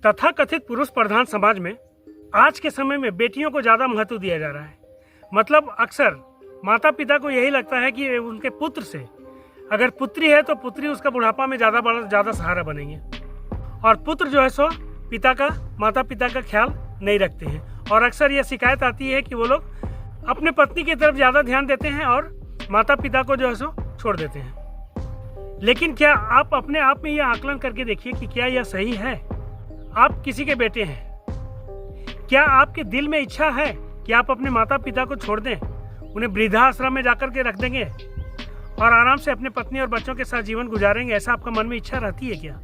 तथाकथित पुरुष प्रधान समाज में आज के समय में बेटियों को ज़्यादा महत्व दिया जा रहा है। मतलब अक्सर माता पिता को यही लगता है कि उनके पुत्र से, अगर पुत्री है तो पुत्री उसका बुढ़ापा में ज़्यादा सहारा बनेंगे, और पुत्र जो है सो माता पिता का ख्याल नहीं रखते हैं। और अक्सर यह शिकायत आती है कि वो लोग अपने पत्नी की तरफ ज़्यादा ध्यान देते हैं और माता पिता को जो है सो छोड़ देते हैं। लेकिन क्या आप अपने आप में यह आकलन करके देखिए कि क्या यह सही है? आप किसी के बेटे हैं, क्या आपके दिल में इच्छा है कि आप अपने माता पिता को छोड़ दें, उन्हें वृद्धाश्रम में जाकर के रख देंगे और आराम से अपने पत्नी और बच्चों के साथ जीवन गुजारेंगे? ऐसा आपका मन में इच्छा रहती है क्या?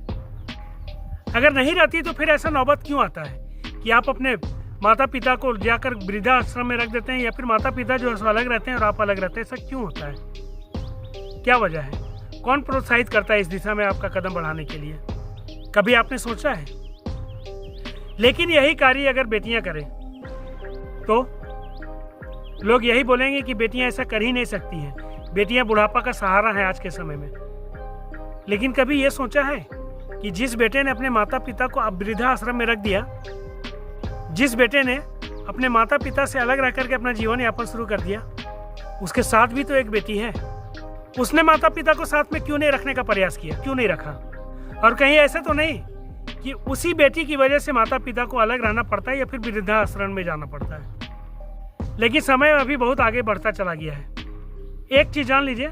अगर नहीं रहती तो फिर ऐसा नौबत क्यों आता है कि आप अपने माता पिता को जाकर वृद्धाश्रम में रख देते हैं, या फिर माता पिता जो है अलग रहते हैं और आप अलग रहते हैं? ऐसा क्यों होता है? क्या वजह है? कौन प्रोत्साहित करता है इस दिशा में आपका कदम बढ़ाने के लिए? कभी आपने सोचा है? लेकिन यही कार्य अगर बेटियां करें तो लोग यही बोलेंगे कि बेटियां ऐसा कर ही नहीं सकती हैं, बेटियां बुढ़ापा का सहारा हैं आज के समय में। लेकिन कभी ये सोचा है कि जिस बेटे ने अपने माता पिता को अब वृद्धाश्रम में रख दिया, जिस बेटे ने अपने माता पिता से अलग रह करके अपना जीवन यापन शुरू कर दिया, उसके साथ भी तो एक बेटी है। उसने माता पिता को साथ में क्यों नहीं रखने का प्रयास किया? क्यों नहीं रखा? और कहीं ऐसा तो नहीं कि उसी बेटी की वजह से माता पिता को अलग रहना पड़ता है या फिर वृद्धाश्रम में जाना पड़ता है? लेकिन समय अभी बहुत आगे बढ़ता चला गया है। एक चीज जान लीजिए,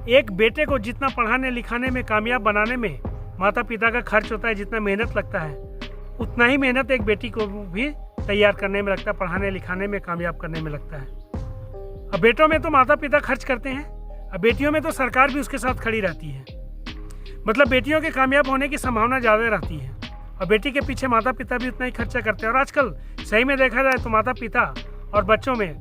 एक बेटे को जितना पढ़ाने लिखाने में, कामयाब बनाने में माता पिता का खर्च होता है, जितना मेहनत लगता है, उतना ही मेहनत एक बेटी को भी तैयार करने में लगता है, पढ़ाने लिखाने में, कामयाब करने में लगता है। अब बेटों में तो माता पिता खर्च करते हैं, अब बेटियों में तो सरकार भी उसके साथ खड़ी रहती है। मतलब बेटियों के कामयाब होने की संभावना ज़्यादा रहती है और बेटी के पीछे माता पिता भी उतना ही खर्चा करते हैं। और आजकल सही में देखा जाए तो माता पिता और बच्चों में,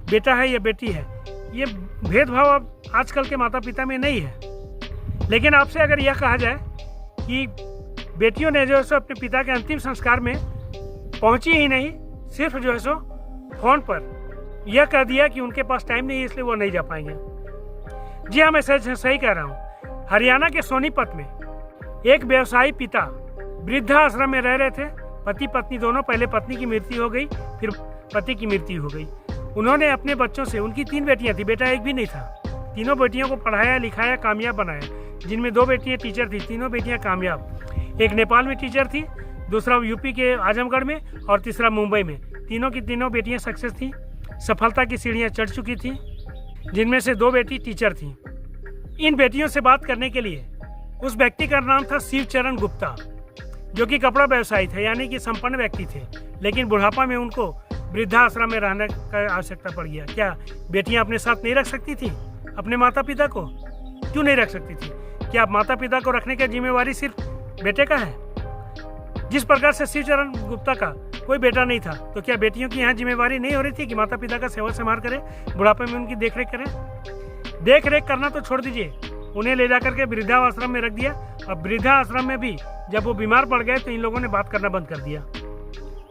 बेटा है या बेटी है, ये भेदभाव अब आजकल के माता पिता में नहीं है। लेकिन आपसे अगर यह कहा जाए कि बेटियों ने जो है सो अपने पिता के अंतिम संस्कार में पहुंची ही नहीं, सिर्फ जो है सो फोन पर यह कह दिया कि उनके पास टाइम नहीं है इसलिए वो नहीं जा पाएंगे। जी हाँ, मैं सही कह रहा हूँ। हरियाणा के सोनीपत में एक व्यवसायी पिता वृद्धाश्रम में रह रहे थे, पति पत्नी दोनों। पहले पत्नी की मृत्यु हो गई, फिर पति की मृत्यु हो गई। उन्होंने अपने बच्चों से, उनकी 3 बेटियां थी, बेटा एक भी नहीं था, तीनों बेटियों को पढ़ाया लिखाया, कामयाब बनाया, जिनमें 2 बेटियां टीचर थी, तीनों बेटियां कामयाब। एक नेपाल में टीचर थी, दूसरा यूपी के आजमगढ़ में और तीसरा मुंबई में। तीनों की तीनों बेटियां सक्सेस थी, सफलता की सीढ़ियां चढ़ चुकी थी, जिनमें से 2 बेटी टीचर थी। इन बेटियों से बात करने के लिए उस व्यक्ति का नाम था शिवचरण गुप्ता, जो कि कपड़ा व्यवसायी थे, यानी कि संपन्न व्यक्ति थे। लेकिन बुढ़ापा में उनको वृद्धाश्रम में रहने का आवश्यकता पड़ गया। क्या बेटियां अपने साथ नहीं रख सकती थी अपने माता पिता को? क्यों नहीं रख सकती थी? क्या माता पिता को रखने की जिम्मेवारी सिर्फ बेटे का है? जिस प्रकार से शिवचरण गुप्ता का कोई बेटा नहीं था, तो क्या बेटियों की यहाँ जिम्मेवारी नहीं हो रही थी कि माता पिता का सेवा संभाल करें, बुढ़ापे में उनकी देखरेख करें? देखरेख करना तो छोड़ दीजिए, उन्हें ले जाकर के वृद्धाश्रम में रख दिया। अब वृद्धाश्रम में भी जब वो बीमार पड़ गए तो इन लोगों ने बात करना बंद कर दिया।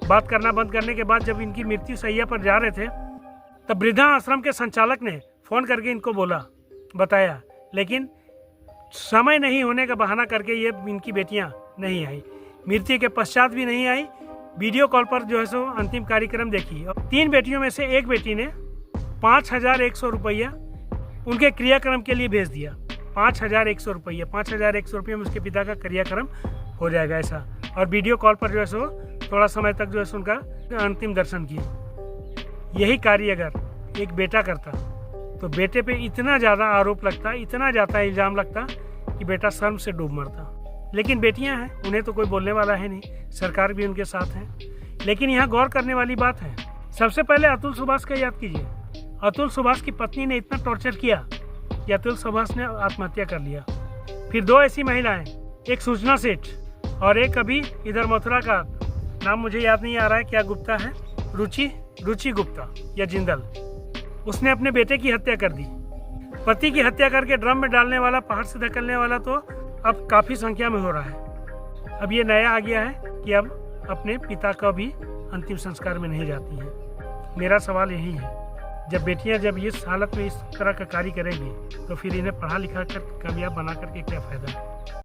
बात करना बंद करने के बाद जब इनकी मृत्यु शैय्या पर जा रहे थे, तब वृद्धाश्रम के संचालक ने फोन करके इनको बताया, लेकिन समय नहीं होने का बहाना करके ये इनकी बेटियां नहीं आई। मृत्यु के पश्चात भी नहीं आई। वीडियो कॉल पर जो है सो अंतिम कार्यक्रम देखी। 3 बेटियों में से एक बेटी ने 5100 रुपया उनके क्रियाक्रम के लिए भेज दिया। 5100 रुपया, 5100 रुपये में उसके पिता का क्रियाक्रम हो जाएगा ऐसा। और वीडियो कॉल पर जो है सो थोड़ा समय तक जो है उनका अंतिम दर्शन किए। यही कार्य अगर एक बेटा करता तो बेटे पे इतना ज़्यादा आरोप लगता, इतना ज़्यादा इल्ज़ाम लगता कि बेटा शर्म से डूब मरता। लेकिन बेटियां हैं, उन्हें तो कोई बोलने वाला है नहीं, सरकार भी उनके साथ है। लेकिन यहाँ गौर करने वाली बात है, सबसे पहले अतुल सुभाष का याद कीजिए। अतुल सुभाष की पत्नी ने इतना टॉर्चर किया कि अतुल सुभाष ने आत्महत्या कर लिया। फिर 2 ऐसी महिलाएं, एक सूचना सेठ और एक अभी इधर मथुरा का नाम मुझे याद नहीं आ रहा है, क्या गुप्ता है, रुचि गुप्ता या जिंदल, उसने अपने बेटे की हत्या कर दी। पति की हत्या करके ड्रम में डालने वाला, पहाड़ से धकेलने वाला तो अब काफ़ी संख्या में हो रहा है। अब ये नया आ गया है कि अब अपने पिता का भी अंतिम संस्कार में नहीं जाती हैं। मेरा सवाल यही है, जब बेटियां जब इस हालत में इस तरह का कार्य करेंगी तो फिर इन्हें पढ़ा लिखा कर कामयाब बना करके क्या फ़ायदा है?